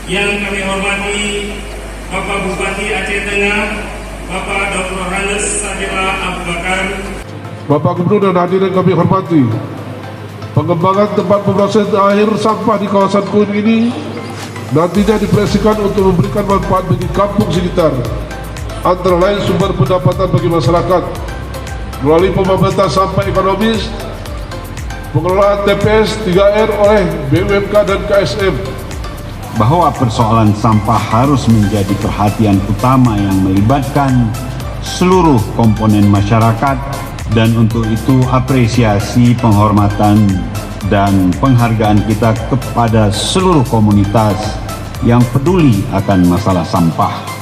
yang kami hormati Bapak Bupati Aceh Tengah, Bapak Dr. Hannes Sadila Abu Bakar, Bapak Gubernur dan hadirin kami hormati, pengembangan tempat pemrosesan akhir sampah di kawasan Kuin ini nantinya diproyeksikan untuk memberikan manfaat bagi kampung sekitar, antara lain sumber pendapatan bagi masyarakat melalui pembebasan sampah ekonomis, pengelolaan TPS 3R oleh BUMK dan KSM. Bahwa persoalan sampah harus menjadi perhatian utama yang melibatkan seluruh komponen masyarakat, dan untuk itu apresiasi, penghormatan, dan penghargaan kita kepada seluruh komunitas yang peduli akan masalah sampah.